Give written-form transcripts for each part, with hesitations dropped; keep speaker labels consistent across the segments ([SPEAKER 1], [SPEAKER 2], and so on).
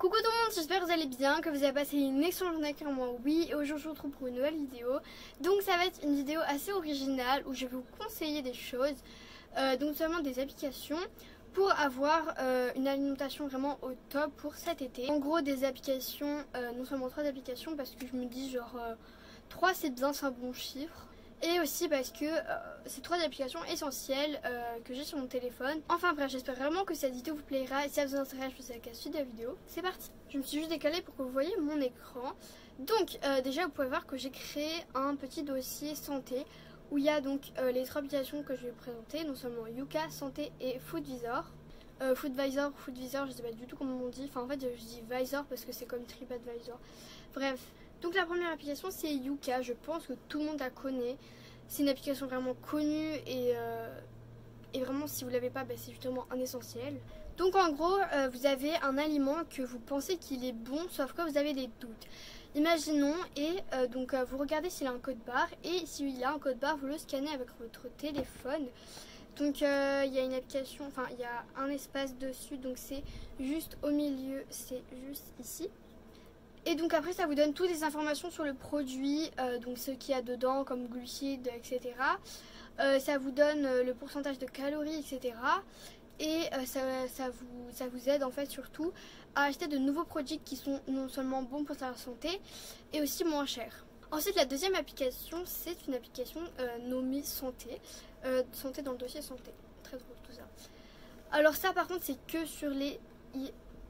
[SPEAKER 1] Coucou tout le monde, j'espère que vous allez bien, que vous avez passé une excellente journée car moi oui. Et aujourd'hui je vous retrouve pour une nouvelle vidéo. Donc ça va être une vidéo assez originale où je vais vous conseiller des choses, donc seulement des applications pour avoir une alimentation vraiment au top pour cet été. En gros des applications, non seulement 3 applications parce que je me dis genre 3 c'est bien, c'est un bon chiffre. Et aussi parce que c'est 3 applications essentielles que j'ai sur mon téléphone. Enfin bref, j'espère vraiment que cette vidéo vous plaira. Et si ça vous intéresse, je vous laisse la suite de la vidéo. C'est parti. Je me suis juste décalée pour que vous voyez mon écran. Donc déjà vous pouvez voir que j'ai créé un petit dossier santé où il y a donc les 3 applications que je vais vous présenter. Non seulement Yuka, Santé et Foodvisor. Foodvisor, je sais pas du tout comment on dit. Enfin en fait je dis Visor parce que c'est comme TripAdvisor. Bref. Donc la première application c'est Yuka, je pense que tout le monde la connaît. C'est une application vraiment connue et vraiment si vous l'avez pas, c'est justement un essentiel. Donc en gros vous avez un aliment que vous pensez qu'il est bon sauf que vous avez des doutes. Imaginons et donc vous regardez s'il a un code barre et s'il a un code barre vous le scannez avec votre téléphone. Donc il y a une application, enfin il y a un espace dessus donc c'est juste au milieu, c'est juste ici. Et donc après ça vous donne toutes les informations sur le produit, donc ce qu'il y a dedans comme glucides, etc. Ça vous donne le pourcentage de calories, etc. Et ça vous aide en fait surtout à acheter de nouveaux produits qui sont non seulement bons pour sa santé et aussi moins chers. Ensuite la deuxième application c'est une application nommée Santé, santé dans le dossier santé, très drôle tout ça. Alors ça par contre c'est que sur les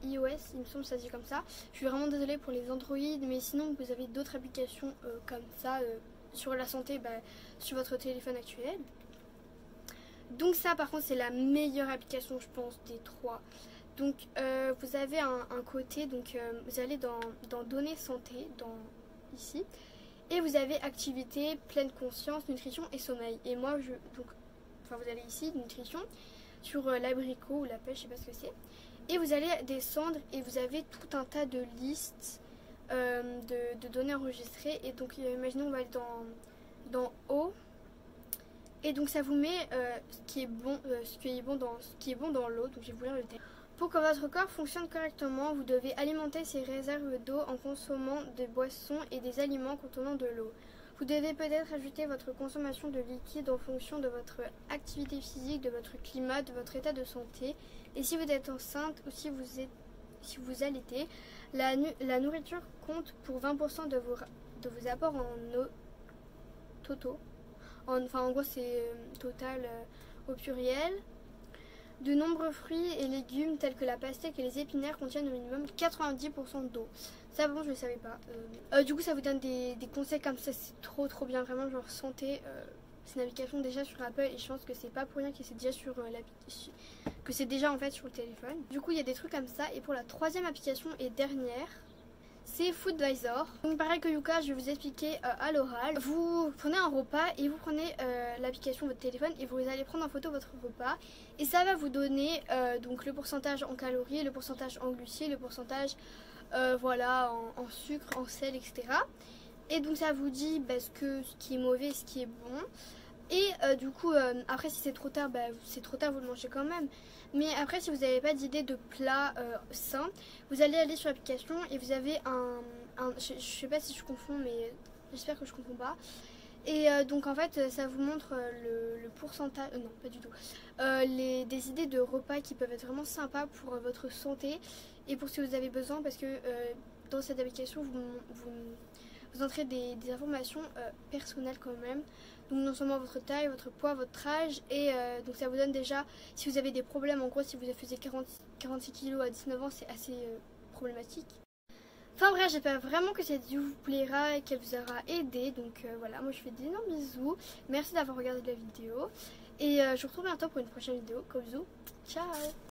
[SPEAKER 1] iOS, il me semble que ça se dit comme ça. Je suis vraiment désolée pour les Android, mais sinon vous avez d'autres applications comme ça sur la santé sur votre téléphone actuel. Donc ça par contre c'est la meilleure application je pense des 3. Donc vous avez un côté, donc vous allez dans données santé, ici, et vous avez activité, pleine conscience, nutrition et sommeil. Et moi vous allez ici, nutrition, sur l'abricot ou la pêche, je sais pas ce que c'est. Et vous allez descendre et vous avez tout un tas de listes de données enregistrées. Et donc imaginons on va aller dans eau. Et donc ça vous met ce qui est bon dans l'eau. Donc je vais vous lire le texte. Pour que votre corps fonctionne correctement, vous devez alimenter ses réserves d'eau en consommant des boissons et des aliments contenant de l'eau. Vous devez peut-être ajouter votre consommation de liquide en fonction de votre activité physique, de votre climat, de votre état de santé. Et si vous êtes enceinte ou si vous allaitez, la nourriture compte pour 20% de vos apports en eau totaux. En gros c'est total au pluriel. De nombreux fruits et légumes tels que la pastèque et les épinards contiennent au minimum 90% d'eau. Ça bon je ne le savais pas. Du coup ça vous donne des conseils comme ça, c'est trop bien vraiment, genre santé. C'est une application déjà sur Apple et je pense que c'est pas pour rien que c'est déjà sur que c'est déjà en fait sur le téléphone. Du coup il y a des trucs comme ça. Et pour la troisième application et dernière, c'est Foodvisor. Donc pareil que Yuka, je vais vous expliquer à l'oral. Vous prenez un repas et vous prenez l'application de votre téléphone et vous allez prendre en photo votre repas. Et ça va vous donner donc le pourcentage en calories, le pourcentage en glucides, le pourcentage en sucre, en sel, etc. Et donc ça vous dit ce qui est mauvais et ce qui est bon. Et du coup après si c'est trop tard, c'est trop tard, vous le mangez quand même. Mais après si vous n'avez pas d'idée de plat sain, vous allez aller sur l'application et vous avez je sais pas si je confonds mais j'espère que je confonds pas. Et donc en fait ça vous montre le pourcentage, non pas du tout, des idées de repas qui peuvent être vraiment sympas pour votre santé et pour ce que vous avez besoin parce que dans cette application vous entrez des informations personnelles quand même. Donc non seulement votre taille, votre poids, votre âge et donc ça vous donne déjà si vous avez des problèmes, en gros si vous faisiez 46 kg à 19 ans c'est assez problématique. Enfin bref, j'espère vraiment que cette vidéo vous plaira et qu'elle vous aura aidé. Donc voilà, moi je fais d'énormes bisous. Merci d'avoir regardé la vidéo et je vous retrouve bientôt pour une prochaine vidéo. Gros bisous, ciao.